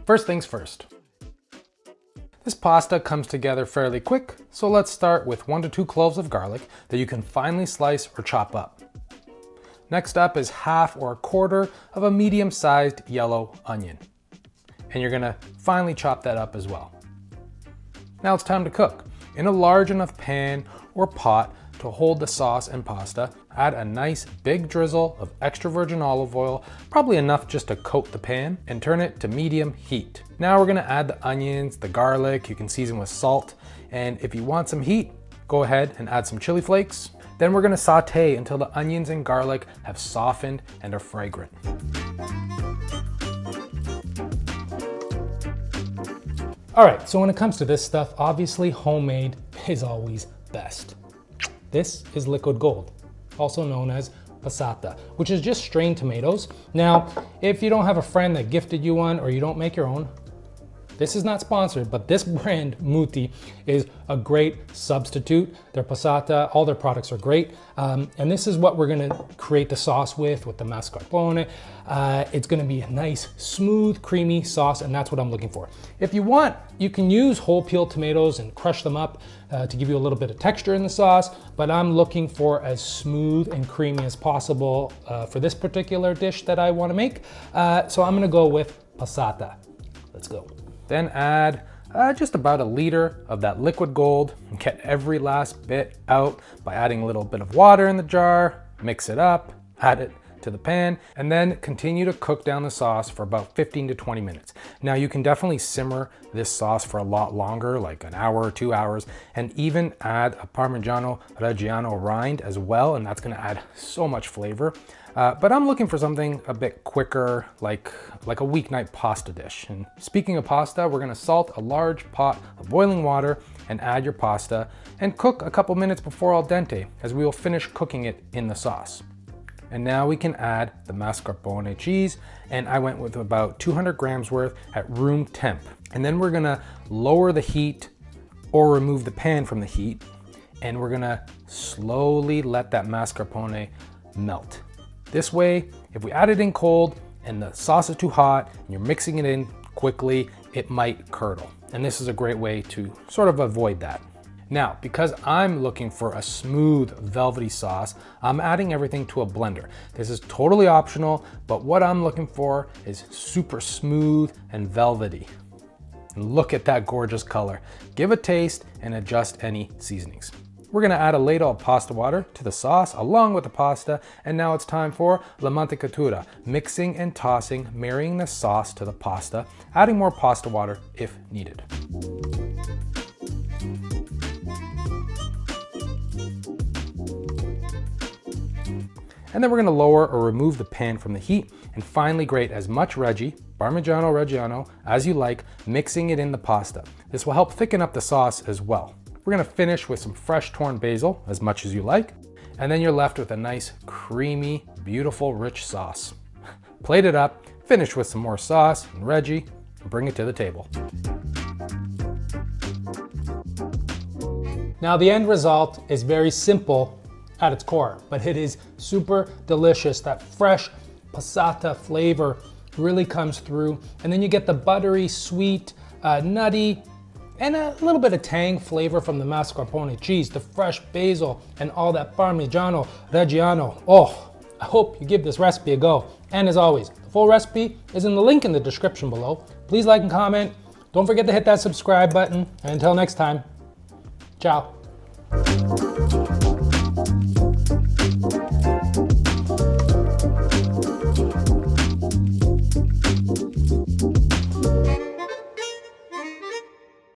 First things first. This pasta comes together fairly quick, so let's start with 1 to 2 cloves of garlic that you can finely slice or chop up. Next up is half or a quarter of a medium-sized yellow onion. And you're gonna finely chop that up as well. Now it's time to cook. In a large enough pan or pot to hold the sauce and pasta, add a nice big drizzle of extra virgin olive oil, probably enough just to coat the pan, and turn it to medium heat. Now we're gonna add the onions, the garlic, you can season with salt, and if you want some heat, go ahead and add some chili flakes. Then we're gonna saute until the onions and garlic have softened and are fragrant. All right, so when it comes to this stuff, obviously homemade is always best. This is liquid gold, also known as passata, which is just strained tomatoes. Now, if you don't have a friend that gifted you one or you don't make your own, this is not sponsored, but this brand, Muti, is a great substitute. Their passata, all their products are great. And this is what we're gonna create the sauce with the mascarpone. It's gonna be a nice, smooth, creamy sauce, and that's what I'm looking for. If you want, you can use whole peeled tomatoes and crush them up to give you a little bit of texture in the sauce, but I'm looking for as smooth and creamy as possible for this particular dish that I wanna make. So I'm gonna go with passata. Let's go. Then add just about a liter of that liquid gold and get every last bit out by adding a little bit of water in the jar, mix it up, add it to the pan, and then continue to cook down the sauce for about 15 to 20 minutes. Now you can definitely simmer this sauce for a lot longer, like an hour or 2 hours, and even add a Parmigiano Reggiano rind as well, and that's gonna add so much flavor. But I'm looking for something a bit quicker, like a weeknight pasta dish. And speaking of pasta, we're gonna salt a large pot of boiling water and add your pasta and cook a couple minutes before al dente, as we will finish cooking it in the sauce. And now we can add the mascarpone cheese, and I went with about 200 grams worth at room temp. And then we're gonna lower the heat or remove the pan from the heat, and we're gonna slowly let that mascarpone melt. This way, if we add it in cold and the sauce is too hot and you're mixing it in quickly, it might curdle. And this is a great way to sort of avoid that. Now, because I'm looking for a smooth, velvety sauce, I'm adding everything to a blender. This is totally optional, but what I'm looking for is super smooth and velvety. And look at that gorgeous color. Give a taste and adjust any seasonings. We're gonna add a ladle of pasta water to the sauce along with the pasta, and now it's time for la mantecatura, mixing and tossing, marrying the sauce to the pasta, adding more pasta water if needed. And then we're gonna lower or remove the pan from the heat and finally grate as much Reggie, Parmigiano Reggiano, as you like, mixing it in the pasta. This will help thicken up the sauce as well. We're gonna finish with some fresh torn basil, as much as you like, and then you're left with a nice, creamy, beautiful, rich sauce. Plate it up, finish with some more sauce and Reggie, and bring it to the table. Now the end result is very simple at its core, but it is super delicious. That fresh passata flavor really comes through, and then you get the buttery, sweet, nutty, and a little bit of tang flavor from the mascarpone cheese, the fresh basil, and all that Parmigiano Reggiano. Oh, I hope you give this recipe a go. And as always, the full recipe is in the link in the description below. Please like and comment. Don't forget to hit that subscribe button. And until next time, ciao.